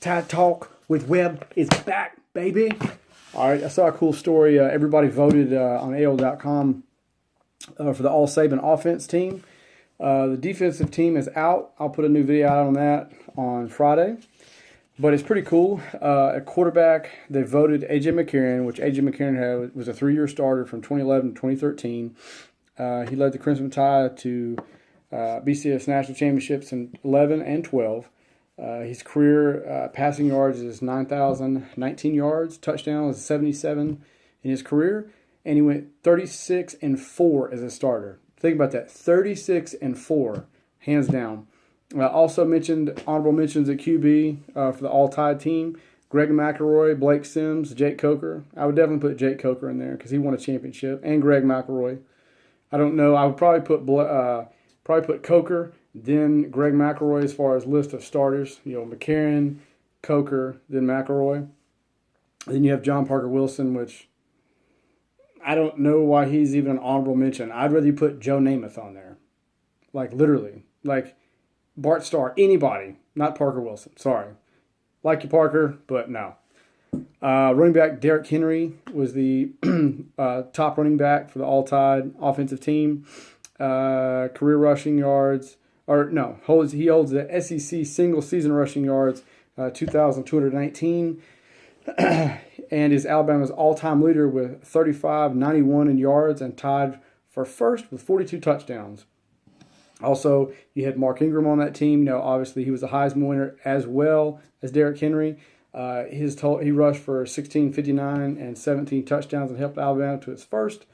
Tide Talk with Webb is back, baby. All right, I saw a cool story. Everybody voted on AL.com for the All Saban offense team. The defensive team is out. I'll put a new video out on that on Friday. But it's pretty cool. At quarterback, they voted A.J. McCarron, which A.J. McCarron was a 3-year starter from 2011 to 2013. He led the Crimson Tide to BCS national championships in 11 and 12. His career passing yards is 9,019 yards. Touchdown is 77 in his career. And he went 36-4 as a starter. Think about that. 36-4, hands down. Also mentioned honorable mentions at QB for the All-Tide team. Greg McElroy, Blake Sims, Jake Coker. I would definitely put Jake Coker in there because he won a championship. And Greg McElroy. I don't know. I would probably put Coker, then Greg McElroy as far as list of starters. McCarron, Coker, then McElroy. Then you have John Parker Wilson, which I don't know why he's even an honorable mention. I'd rather you put Joe Namath on there. Like, literally. Like, Bart Starr, anybody, not Parker Wilson. Sorry. Like you, Parker, but no. Running back Derrick Henry was the top running back for the All-Tide offensive team. Career rushing yards, he holds the SEC single season rushing yards, 2,219, and is Alabama's all-time leader with 35.91 in yards and tied for first with 42 touchdowns. Also, you had Mark Ingram on that team. Obviously he was a Heisman winner as well as Derrick Henry. He rushed for 1,659 and 17 touchdowns and helped Alabama to its first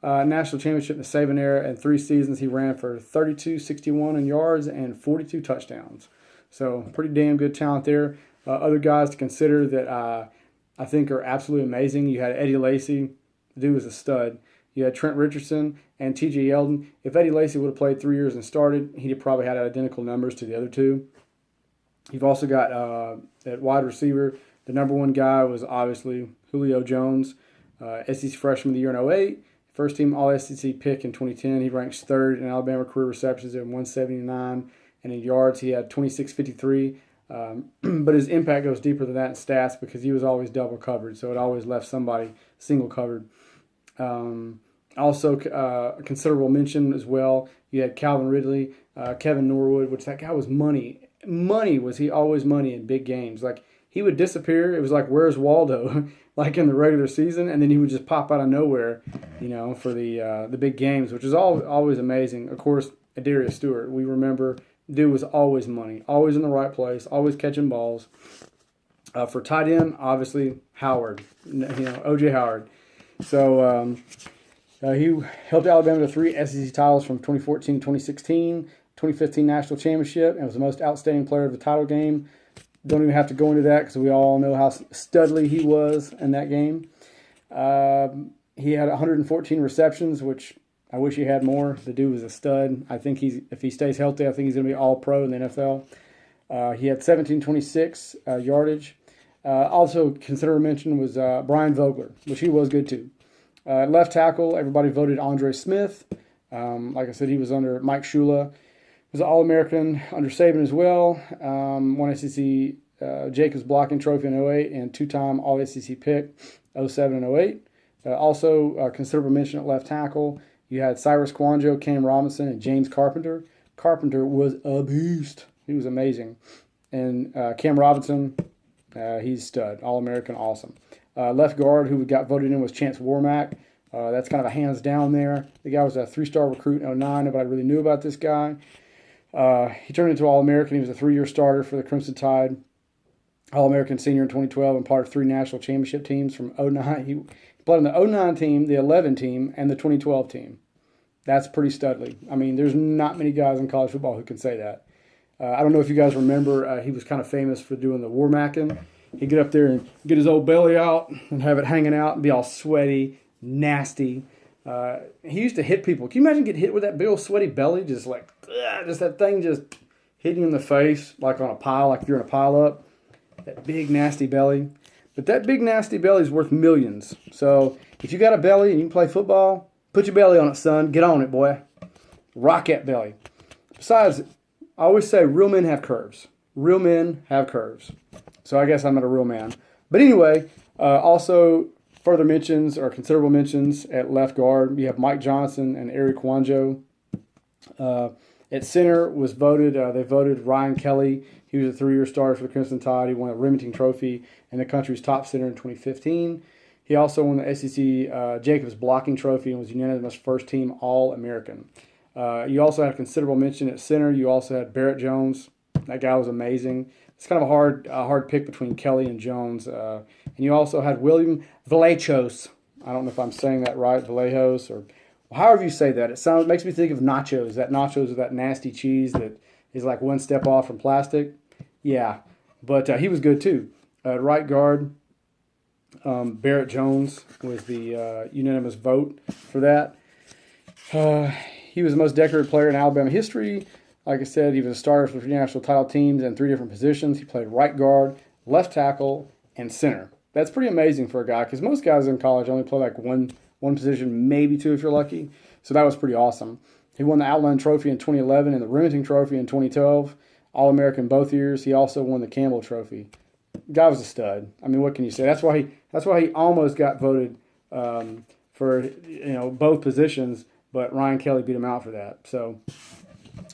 national championship in the Saban era. And 3 seasons he ran for 32-61 in yards and 42 touchdowns. So pretty damn good talent there. Other guys to consider that I think are absolutely amazing. You had Eddie Lacy. The dude was a stud. You had Trent Richardson and T.J. Yeldon. If Eddie Lacy would have played 3 years and started, he'd have probably had identical numbers to the other two. You've also got at wide receiver, the number one guy was obviously Julio Jones, SEC Freshman of the Year in 2008, first team All-SEC pick in 2010. He ranks third in Alabama career receptions at 179, and in yards he had 26.53. But his impact goes deeper than that in stats because he was always double covered, so it always left somebody single covered. Also, a considerable mention as well. You had Calvin Ridley, Kevin Norwood, which that guy was money. He always money in big games. Like, he would disappear. It was like, where's Waldo? Like in the regular season, and then he would just pop out of nowhere, for the big games, which is always amazing. Of course, Adarius Stewart, we remember, dude was always money, always in the right place, always catching balls. For tight end, obviously Howard, O.J. Howard. So he helped Alabama to 3 SEC titles from 2014 to 2016, 2015 national championship, and was the most outstanding player of the title game. Don't even have to go into that because we all know how studly he was in that game. He had 114 receptions, which I wish he had more. The dude was a stud. I think if he stays healthy, I think he's going to be all-pro in the NFL. He had 1726 yardage. Also, consider mention was Brian Vogler, which he was good too. Left tackle, everybody voted Andre Smith. Like I said, he was under Mike Shula. He was an All-American under Saban as well. Won SEC Jacobs Blocking Trophy in 2008 and 2-time All-SEC pick 2007 and 2008. Also, considerable mention at left tackle. You had Cyrus Kwanjo, Cam Robinson, and James Carpenter. Carpenter was a beast. He was amazing. And Cam Robinson, he's stud. All-American, awesome. Left guard who got voted in was Chance Warmack. That's kind of a hands down there. The guy was a 3-star recruit in 2009. Nobody really knew about this guy. He turned into All-American. He was a 3-year starter for the Crimson Tide. All-American senior in 2012 and part of 3 national championship teams from 2009. He played on the 2009 team, the 11 team, and the 2012 team. That's pretty studly. I mean, there's not many guys in college football who can say that. I don't know if you guys remember, he was kind of famous for doing the Warmacking. He'd get up there and get his old belly out and have it hanging out and be all sweaty, nasty. He used to hit people. Can you imagine getting hit with that big old sweaty belly? Just like, just that thing just hitting you in the face like on a pile, like if you're in a pile up. That big nasty belly. But that big nasty belly is worth millions. So if you got a belly and you can play football, put your belly on it, son. Get on it, boy. Rock that belly. Besides, I always say real men have curves. real men have curves. So I guess I'm not a real man. But anyway, also further mentions or considerable mentions at left guard. You have Mike Johnson and Eric Wanjo. At center was voted. They voted Ryan Kelly. He was a 3-year starter for the Crimson Tide. He won a Remington Trophy and the country's top center in 2015. He also won the SEC Jacobs Blocking Trophy and was unanimous first-team All-American. You also had a considerable mention at center. You also had Barrett Jones. That guy was amazing. It's kind of a hard pick between Kelly and Jones. And you also had William Vallejos. I don't know if I'm saying that right, Vallejos, or however you say that. It makes me think of nachos. That nachos are that nasty cheese that is like one step off from plastic. Yeah, but he was good too. Right guard, Barrett Jones was the unanimous vote for that. He was the most decorated player in Alabama history. Like I said, he was a starter for 3 national title teams in 3 different positions. He played right guard, left tackle, and center. That's pretty amazing for a guy because most guys in college only play like one position, maybe 2 if you're lucky. So that was pretty awesome. He won the Outland Trophy in 2011 and the Remington Trophy in 2012. All-American both years. He also won the Campbell Trophy. Guy was a stud. I mean, what can you say? That's why he almost got voted for both positions, but Ryan Kelly beat him out for that. So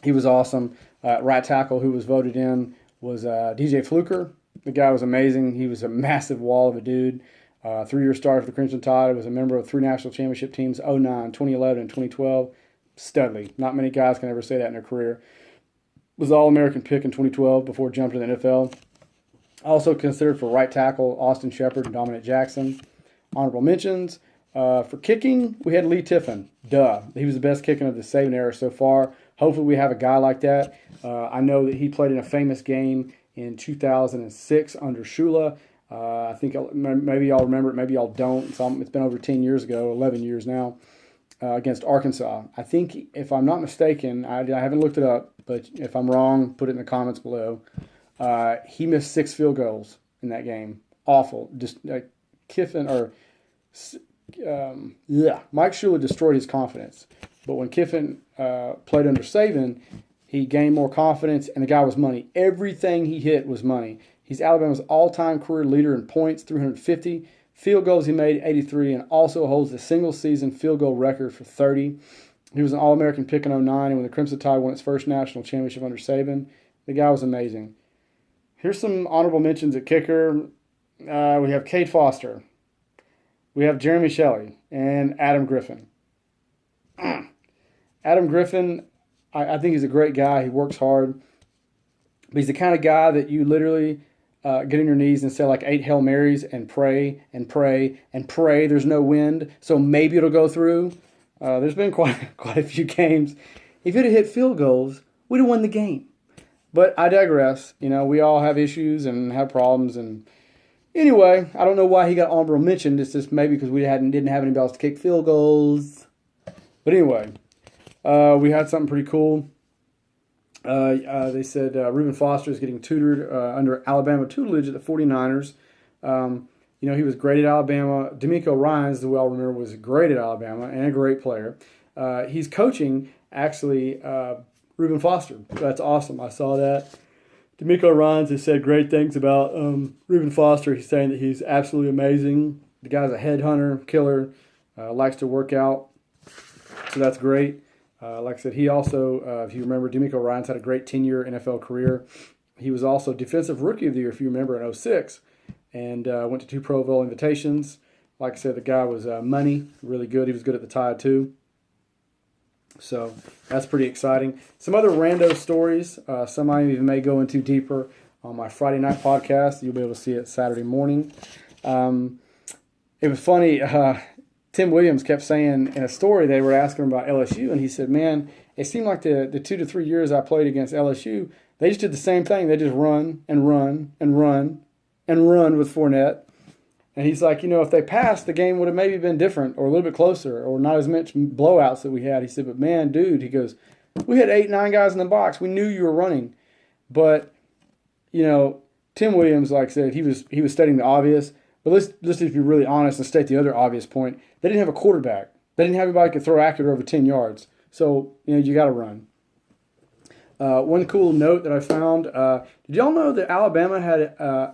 he was awesome. Right tackle who was voted in was DJ Fluker. The guy was amazing. He was a massive wall of a dude. 3-year starter for the Crimson Tide. Was a member of 3 national championship teams, 2009, 2011, and 2012. Studly. Not many guys can ever say that in their career. Was All-American pick in 2012 before jumping to the NFL. Also considered for right tackle, Austin Shepard and Dominic Jackson. Honorable mentions. For kicking, we had Lee Tiffin. Duh. He was the best kicking of the Saban era so far. Hopefully we have a guy like that. I know that he played in a famous game in 2006 under Shula. I think maybe y'all remember it, maybe y'all don't. It's been over 10 years ago, 11 years now, against Arkansas. I think, if I'm not mistaken, I haven't looked it up, but if I'm wrong, put it in the comments below. He missed 6 field goals in that game. Awful. Just Kiffin or Mike Shula destroyed his confidence. But when Kiffin played under Saban, he gained more confidence, and the guy was money. Everything he hit was money. He's Alabama's all-time career leader in points, 350. Field goals he made, 83, and also holds the single-season field goal record for 30. He was an All-American pick in 2009, and when the Crimson Tide won its first national championship under Saban, the guy was amazing. Here's some honorable mentions at kicker. We have Cade Foster. We have Jeremy Shelley and Adam Griffin. Adam Griffin, I think he's a great guy. He works hard. But he's the kind of guy that you literally get on your knees and say like 8 Hail Marys and pray and pray and pray. There's no wind, so maybe it'll go through. There's been quite a few games. If he'd have hit field goals, we'd have won the game. But I digress. We all have issues and have problems. And anyway, I don't know why he got honorable mentioned. It's just maybe because we didn't have anybody else to kick field goals. But anyway, we had something pretty cool. They said Reuben Foster is getting tutored under Alabama tutelage at the 49ers. He was great at Alabama. D'Amico Ryans, who we all remember, was great at Alabama and a great player. He's coaching, actually, Reuben Foster. That's awesome. I saw that. D'Amico Ryans has said great things about Reuben Foster. He's saying that he's absolutely amazing. The guy's a headhunter, killer, likes to work out. So that's great. Like I said, he also, if you remember, D'Amico Ryans had a great 10-year NFL career. He was also Defensive Rookie of the Year, if you remember, in 2006, and went to 2 Pro Bowl invitations. Like I said, the guy was money, really good. He was good at the Tide, too. So that's pretty exciting. Some other rando stories. Some I even may go into deeper on my Friday night podcast. You'll be able to see it Saturday morning. It was funny. Tim Williams kept saying in a story, they were asking him about LSU, and he said, man, it seemed like the 2 to 3 years I played against LSU, they just did the same thing. They just run and run and run and run with Fournette. And he's like, if they passed, the game would have maybe been different or a little bit closer or not as much blowouts that we had. He said, but man, dude, he goes, we had 8, 9 guys in the box. We knew you were running. But, Tim Williams, like I said, he was stating the obvious. But let's just be really honest and state the other obvious point. They didn't have a quarterback. They didn't have anybody who could throw accurate over 10 yards. So, you got to run. One cool note that I found: did y'all know that Alabama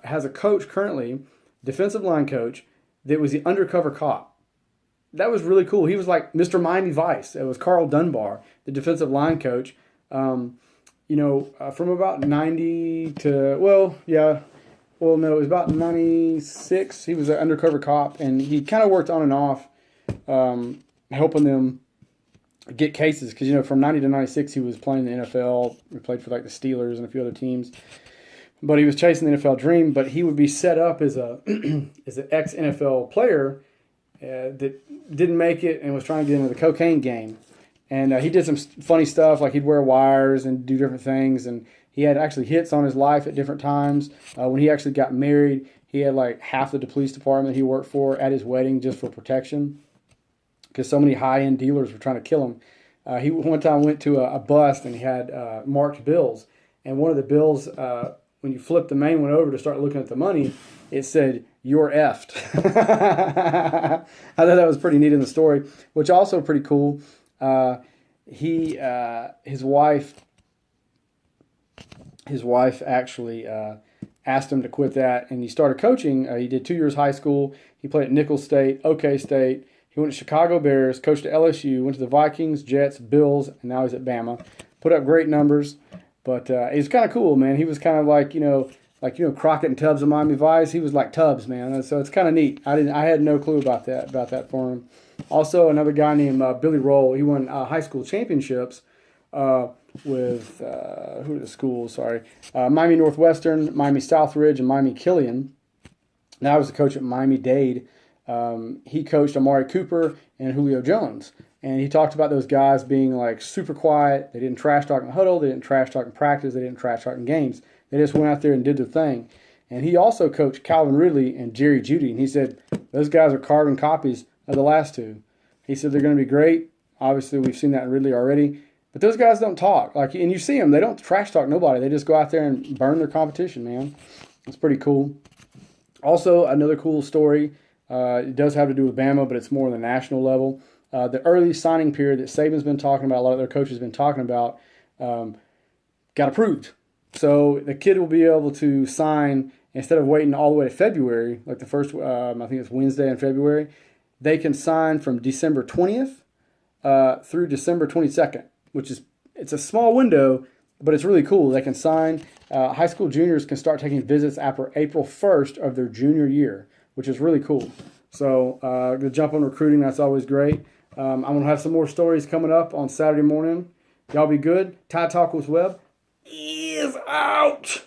has a coach currently, defensive line coach, that was the undercover cop? That was really cool. He was like Mr. Miami Vice. It was Carl Dunbar, the defensive line coach. From about 90 to, well, yeah, well, no, it was about 96. He was an undercover cop, and he kind of worked on and off, helping them get cases. Because, from 90 to 96, he was playing the NFL. He played for, like, the Steelers and a few other teams. But he was chasing the NFL dream, but he would be set up as a as an ex-NFL player that didn't make it and was trying to get into the cocaine game. And he did some funny stuff, like he'd wear wires and do different things. And he had actually hits on his life at different times. When he actually got married, he had like half of the police department he worked for at his wedding just for protection, because so many high-end dealers were trying to kill him. He one time went to a bust and he had marked bills. And one of the bills, when you flip the main one over to start looking at the money, it said, "You're effed." I thought that was pretty neat in the story, which also pretty cool. His wife actually asked him to quit that, and he started coaching. He did 2 years high school. He played at Nicholls State, OK State. He went to Chicago Bears, coached at LSU, went to the Vikings, Jets, Bills, and now he's at Bama. Put up great numbers, but it was kind of cool, man. He was kind of like Crockett and Tubbs of Miami Vice. He was like Tubbs, man. So it's kind of neat. I had no clue about that for him. Also, another guy named Billy Roll. He won high school championships with who are the schools? Sorry, Miami Northwestern, Miami Southridge, and Miami Killian. Now I was the coach at Miami Dade. He coached Amari Cooper and Julio Jones, and he talked about those guys being like super quiet. They didn't trash talk in the huddle. They didn't trash talk in practice. They didn't trash talk in games. They just went out there and did their thing. And he also coached Calvin Ridley and Jerry Jeudy, and he said those guys are carbon copies of the last two. He said they're going to be great. Obviously, we've seen that in Ridley already. But those guys don't talk. And you see them, they don't trash talk nobody. They just go out there and burn their competition, man. It's pretty cool. Also, another cool story. It does have to do with Bama, but it's more on the national level. The early signing period that Saban's been talking about, a lot of their coaches have been talking about, got approved. So the kid will be able to sign, instead of waiting all the way to February, like the first, I think it's Wednesday in February, they can sign from December 20th through December 22nd, it's a small window, but it's really cool. They can sign. High school juniors can start taking visits after April 1st of their junior year, which is really cool. So the jump on recruiting, that's always great. I'm going to have some more stories coming up on Saturday morning. Y'all be good. Tide Talk with Webb is out.